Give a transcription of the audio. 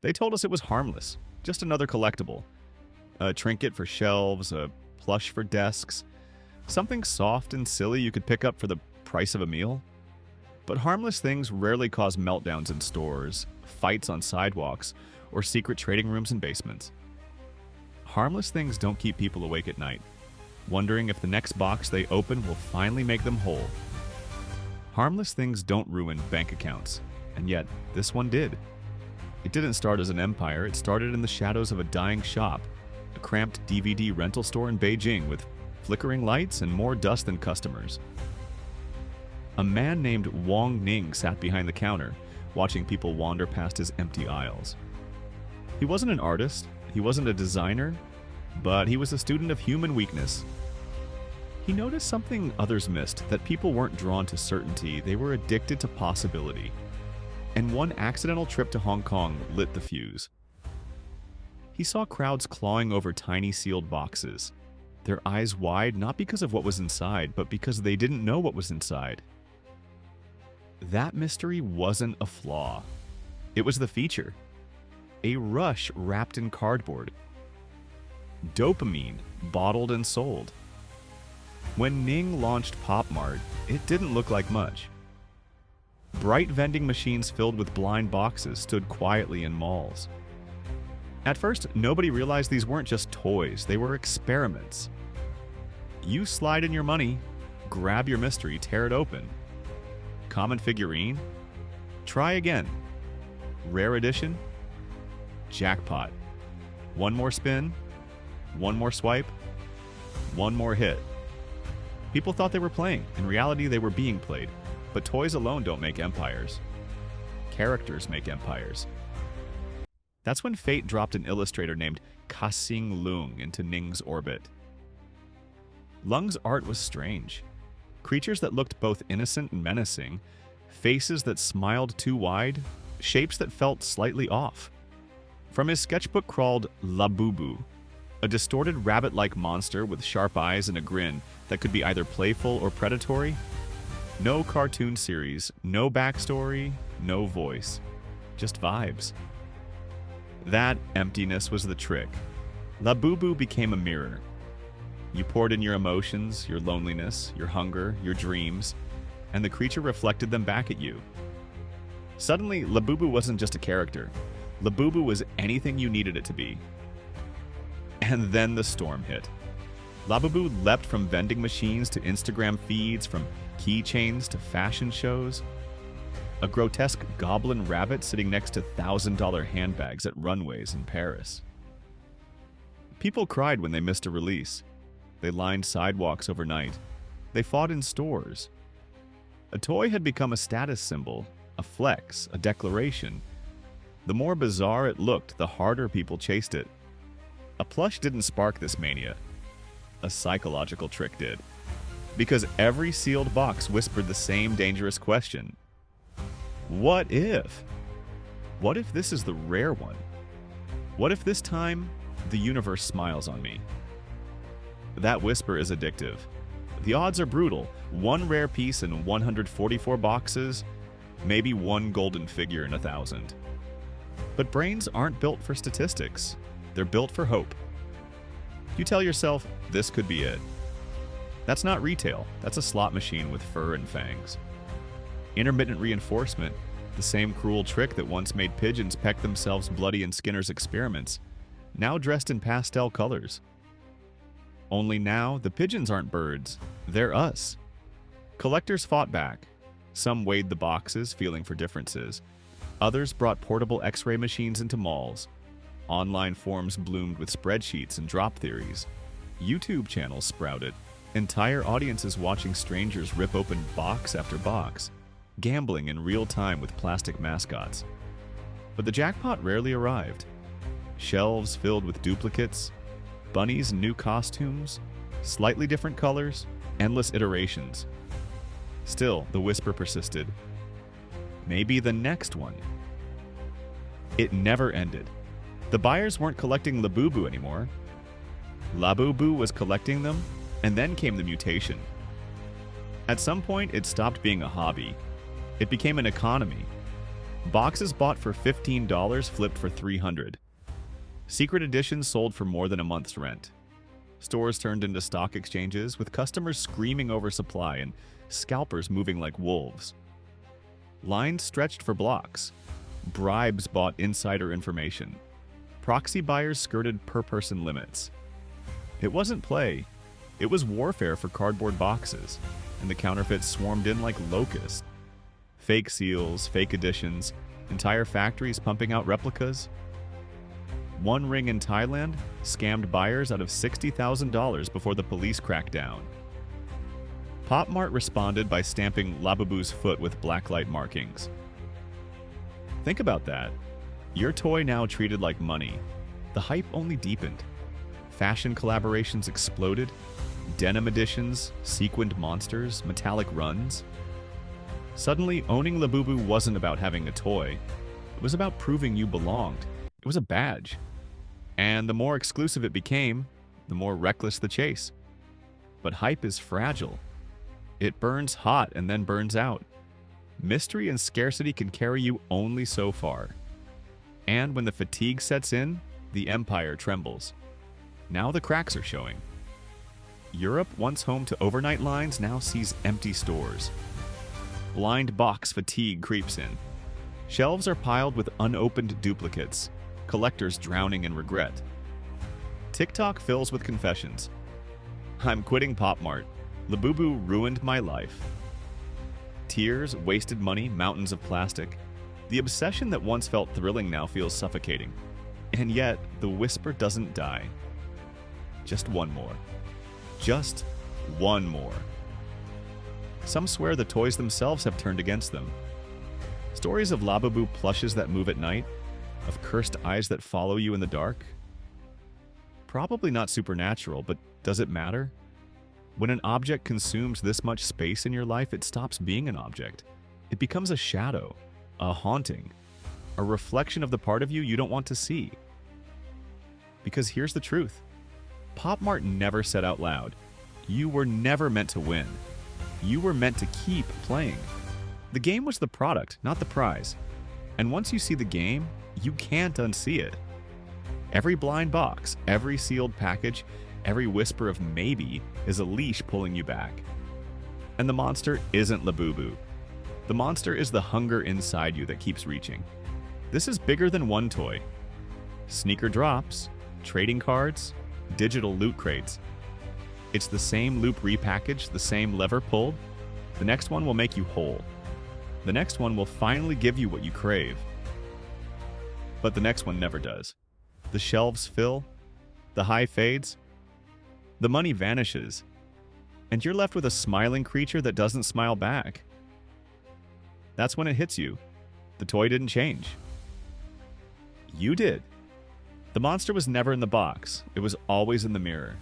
They told us it was harmless, just another collectible. A trinket for shelves, a plush for desks, something soft and silly you could pick up for the price of a meal. But harmless things rarely cause meltdowns in stores, fights on sidewalks, or secret trading rooms and basements. Harmless things don't keep people awake at night, wondering if the next box they open will finally make them whole. Harmless things don't ruin bank accounts, and yet this one did. It didn't start as an empire, it started in the shadows of a dying shop, a cramped DVD rental store in Beijing with flickering lights and more dust than customers. A man named Wang Ning sat behind the counter, watching people wander past his empty aisles. He wasn't an artist, he wasn't a designer, but he was a student of human weakness. He noticed something others missed, that people weren't drawn to certainty, they were addicted to possibility. And one accidental trip to Hong Kong lit the fuse. He saw crowds clawing over tiny sealed boxes, their eyes wide not because of what was inside, but because they didn't know what was inside. That mystery wasn't a flaw. It was the feature. A rush wrapped in cardboard. Dopamine bottled and sold. When Ning launched PopMart, it didn't look like much. Bright vending machines filled with blind boxes stood quietly in malls. At first, nobody realized these weren't just toys, they were experiments. You slide in your money, grab your mystery, tear it open. Common figurine? Try again. Rare edition? Jackpot. One more spin, one more swipe, one more hit. People thought they were playing. In reality, they were being played. But toys alone don't make empires. Characters make empires. That's when fate dropped an illustrator named Ka-Sing Lung into Ning's orbit. Lung's art was strange. Creatures that looked both innocent and menacing, faces that smiled too wide, shapes that felt slightly off. From his sketchbook crawled Labubu, a distorted rabbit-like monster with sharp eyes and a grin that could be either playful or predatory. No cartoon series, no backstory, no voice, just vibes. That emptiness was the trick. Labubu became a mirror. You poured in your emotions, your loneliness, your hunger, your dreams, and the creature reflected them back at you. Suddenly, Labubu wasn't just a character. Labubu was anything you needed it to be. And then the storm hit. Labubu leapt from vending machines to Instagram feeds, from keychains to fashion shows. A grotesque goblin rabbit sitting next to $1,000 handbags at runways in Paris. People cried when they missed a release. They lined sidewalks overnight. They fought in stores. A toy had become a status symbol, a flex, a declaration. The more bizarre it looked, the harder people chased it. A plush didn't spark this mania. A psychological trick did. Because every sealed box whispered the same dangerous question. What if? What if this is the rare one? What if this time the universe smiles on me? That whisper is addictive. The odds are brutal. One rare piece in 144 boxes, maybe one golden figure in 1,000. But brains aren't built for statistics. They're built for hope. You tell yourself, this could be it. That's not retail. That's a slot machine with fur and fangs. Intermittent reinforcement, the same cruel trick that once made pigeons peck themselves bloody in Skinner's experiments, now dressed in pastel colors. Only now, the pigeons aren't birds. They're us. Collectors fought back. Some weighed the boxes, feeling for differences. Others brought portable X-ray machines into malls. Online forums bloomed with spreadsheets and drop theories. YouTube channels sprouted. Entire audiences watching strangers rip open box after box, gambling in real time with plastic mascots. But the jackpot rarely arrived. Shelves filled with duplicates, bunnies in new costumes, slightly different colors, endless iterations. Still, the whisper persisted. Maybe the next one. It never ended. The buyers weren't collecting Labubu anymore. Labubu was collecting them, and then came the mutation. At some point, it stopped being a hobby. It became an economy. Boxes bought for $15 flipped for $300. Secret editions sold for more than a month's rent. Stores turned into stock exchanges, with customers screaming over supply and scalpers moving like wolves. Lines stretched for blocks. Bribes bought insider information. Proxy buyers skirted per-person limits. It wasn't play. It was warfare for cardboard boxes, and the counterfeits swarmed in like locusts. Fake seals, fake editions, entire factories pumping out replicas. One ring in Thailand scammed buyers out of $60,000 before the police cracked down. PopMart responded by stamping Labubu's foot with blacklight markings. Think about that. Your toy now treated like money. The hype only deepened. Fashion collaborations exploded. Denim editions, sequined monsters, metallic runs. Suddenly, owning Labubu wasn't about having a toy. It was about proving you belonged. It was a badge. And the more exclusive it became, the more reckless the chase. But hype is fragile. It burns hot and then burns out. Mystery and scarcity can carry you only so far. And when the fatigue sets in, the empire trembles. Now the cracks are showing. Europe, once home to overnight lines, now sees empty stores. Blind box fatigue creeps in. Shelves are piled with unopened duplicates, collectors drowning in regret. TikTok fills with confessions. I'm quitting PopMart. Labubu ruined my life. Tears, wasted money, mountains of plastic. The obsession that once felt thrilling now feels suffocating. And yet, the whisper doesn't die. Just one more. Just one more. Some swear the toys themselves have turned against them. Stories of Labubu plushes that move at night, of cursed eyes that follow you in the dark. Probably not supernatural, but does it matter? When an object consumes this much space in your life, it stops being an object. It becomes a shadow, a haunting, a reflection of the part of you you don't want to see. Because here's the truth. PopMart never said out loud, you were never meant to win. You were meant to keep playing. The game was the product, not the prize. And once you see the game, you can't unsee it. Every blind box, every sealed package, every whisper of maybe is a leash pulling you back. And the monster isn't Labubu. The monster is the hunger inside you that keeps reaching. This is bigger than one toy. Sneaker drops, trading cards, digital loot crates. It's the same loop repackaged, the same lever pulled. The next one will make you whole. The next one will finally give you what you crave. But the next one never does. The shelves fill, the high fades, the money vanishes, and you're left with a smiling creature that doesn't smile back. That's when it hits you. The toy didn't change. You did. The monster was never in the box. It was always in the mirror.